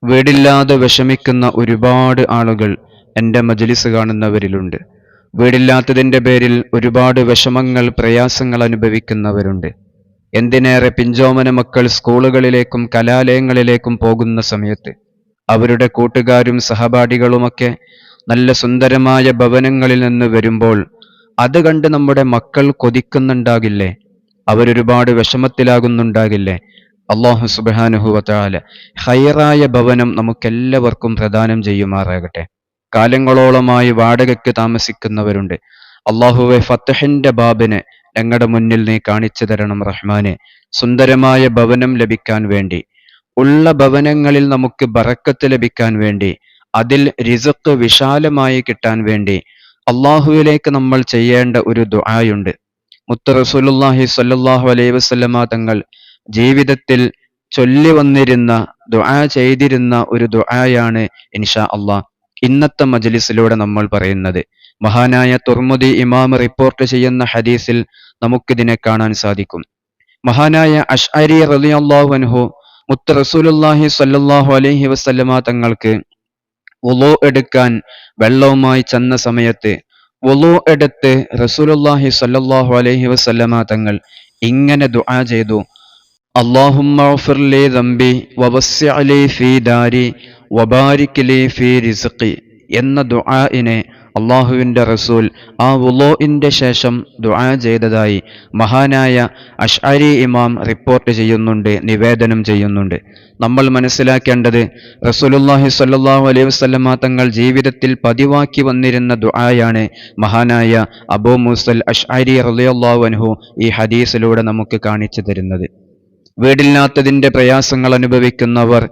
വീടില്ലാതെ വിഷമിക്കുന്ന ഒരുപാട് ആളുകൾ എൻ്റെ മജ്‌ലിസ് കാണുന്നവരിലുണ്ട്. വീടില്ലാത്തതിൻ്റെ പേരിൽ ഒരുപാട് വിഷമങ്ങൾ, പ്രയാസങ്ങൾ അനുഭവിക്കുന്നവരുണ്ട്. എന്തിനേറെ പിഞ്ചോമന മക്കൾ സ്കൂളുകളിലേക്കും കലാലയങ്ങളിലേക്കും പോകുന്ന സമയത്ത് അവരുടെ കൂട്ടുകാരും സഹപാഠികളുമൊക്കെ നല്ല സുന്ദരമായ ഭവനങ്ങളിൽ നിന്ന് വരുമ്പോൾ അത് കണ്ട് നമ്മുടെ മക്കൾ കൊതിക്കുന്നുണ്ടാകില്ലേ? അവരൊരുപാട് വിഷമത്തിലാകുന്നുണ്ടാകില്ലേ? അല്ലാഹു സുബ്ഹാനഹു വ തആല ഖൈറായ ഭവനം നമുക്കെല്ലാവർക്കും പ്രദാനം ചെയ്യുമാറാകട്ടെ. കാലങ്ങളോളമായി വാടകയ്ക്ക് താമസിക്കുന്നവരുണ്ട്. അല്ലാഹുവേ, ഫത്ഹിന്റെ ബാബിനെ ഞങ്ങളുടെ മുന്നിൽ നീ കാണിച്ചു തരണം റഹ്മാനെ. സുന്ദരമായ ഭവനം ലഭിക്കാൻ വേണ്ടി, ഉള്ള ഭവനങ്ങളിൽ നമുക്ക് ബറക്കത്ത് ലഭിക്കാൻ വേണ്ടി, അതിൽ റിസ്ഖ് വിശാലമായി കിട്ടാൻ വേണ്ടി അല്ലാഹുവിലേക്ക് നമ്മൾ ചെയ്യേണ്ട ഒരു ദുആയുണ്ട്. മുത്ത് റസൂലുള്ളാഹി സ്വല്ലല്ലാഹു അലൈഹി വസല്ലമ തങ്ങൾ ജീവിതത്തിൽ ചൊല്ലി വന്നിരുന്ന, ദുആ ചെയ്തിരുന്ന ഒരു ദുആയാണ് ഇൻഷാ അല്ലാഹ് ഇന്നത്തെ മജ്‌ലിസിലൂടെ നമ്മൾ പറയുന്നത്. മഹാനായ തുർമുദി ഇമാം റിപ്പോർട്ട് ചെയ്യുന്ന ഹദീസിൽ നമുക്കിതിനെ കാണാൻ സാധിക്കും. മഹാനായ അശ്അരി റളിയല്ലാഹു അൻഹു മുത്ത് റസൂലുള്ളാഹി സ്വല്ലല്ലാഹു അലൈഹി വസല്ലമ തങ്ങൾക്ക് വുളൂ എടുക്കാൻ വെള്ളവുമായി ചെന്ന സമയത്ത് വുളൂ എടുത്ത് റസൂലുള്ളാഹി സ്വല്ലല്ലാഹു അലൈഹി വസല്ലമ തങ്ങൾ ഇങ്ങനെ ദുആ ചെയ്തു: അല്ലാഹുമ്മ ഗ്ഫിർ ലി ദംബി വവസ്സിഅ ലി ഫീ ദാരി വബാരിക് ലി ഫീ റിസ്ഖി എന്ന ദുആഇനെ അല്ലാഹുവിൻ്റെ റസൂൽ ആ വുളൂഇൻ്റെ ശേഷം ദുആ ചെയ്തതായി മഹാനായ അശ്അരി ഇമാം റിപ്പോർട്ട് ചെയ്യുന്നുണ്ട്, നിവേദനം ചെയ്യുന്നുണ്ട്. നമ്മൾ മനസ്സിലാക്കേണ്ടത്, റസൂലുള്ളാഹി സ്വല്ലല്ലാഹു അലൈഹി വസല്ലമ തങ്ങൾ ജീവിതത്തിൽ പതിവാക്കി വന്നിരുന്ന ദുആയാണ് മഹാനായ അബൂ മൂസൽ അശ്അരി റളിയല്ലാഹു അൻഹു ഈ ഹദീസിലൂടെ നമുക്ക് കാണിച്ചു തരുന്നത്. വീടില്ലാത്തതിൻ്റെ പ്രയാസങ്ങൾ അനുഭവിക്കുന്നവർ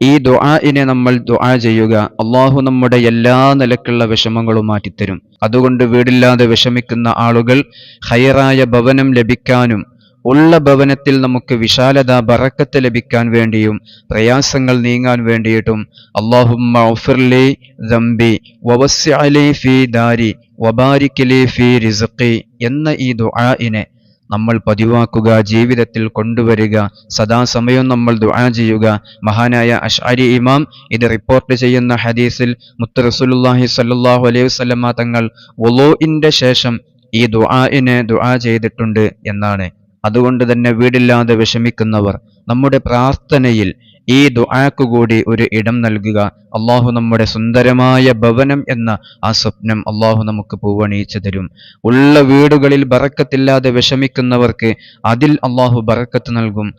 ഈ ദുആഇനെ നമ്മൾ ദുആ ചെയ്യുക. അല്ലാഹു നമ്മുടെ എല്ലാ നിലക്കുള്ള വിഷമങ്ങളും മാറ്റിത്തരും. അതുകൊണ്ട് വീടില്ലാതെ വിഷമിക്കുന്ന ആളുകൾ ഖൈറായ ഭവനം ലഭിക്കാനും ഉള്ള ഭവനത്തിൽ നമുക്ക് വിശാലത, ബറക്കത്ത് ലഭിക്കാൻ വേണ്ടിയും പ്രയാസങ്ങൾ നീങ്ങാൻ വേണ്ടിയിട്ടും അല്ലാഹുമ്മ ഗ്ഫിർ ലി ദംബി വവസ്സിഅ ലി ഫീ ദാരി വബാരിക് ലി ഫീ റിസ്ഖി എന്ന ഈ ദുആഇനെ നമ്മൾ പതിവാക്കുക, ജീവിതത്തിൽ കൊണ്ടുവരിക. സദാസമയം നമ്മൾ ദുആ ചെയ്യുക. മഹാനായ അശ്അരി ഇമാം ഇത് റിപ്പോർട്ട് ചെയ്യുന്ന ഹദീസിൽ മുത്ത് റസൂലുള്ളാഹി സ്വല്ലല്ലാഹു അലൈഹി വസല്ലമ തങ്ങൾ വുളൂഇൻ്റെ ശേഷം ഈ ദുആഇനെ ദുആ ചെയ്തിട്ടുണ്ട് എന്നാണ്. അതുകൊണ്ട് തന്നെ വീടില്ലാതെ വിഷമിക്കുന്നവർ നമ്മുടെ പ്രാർത്ഥനയിൽ ഈ ദുആക്ക് കൂടി ഒരു ഇടം നൽകുക. അല്ലാഹു നമ്മുടെ സുന്ദരമായ ഭവനം എന്ന ആ സ്വപ്നം അല്ലാഹു നമുക്ക് പൂവണിയിച്ചു തരും. ഉള്ള വീടുകളിൽ ബറക്കത്തില്ലാതെ വിഷമിക്കുന്നവർക്ക് അതിൽ അല്ലാഹു ബറക്കത്ത് നൽകും.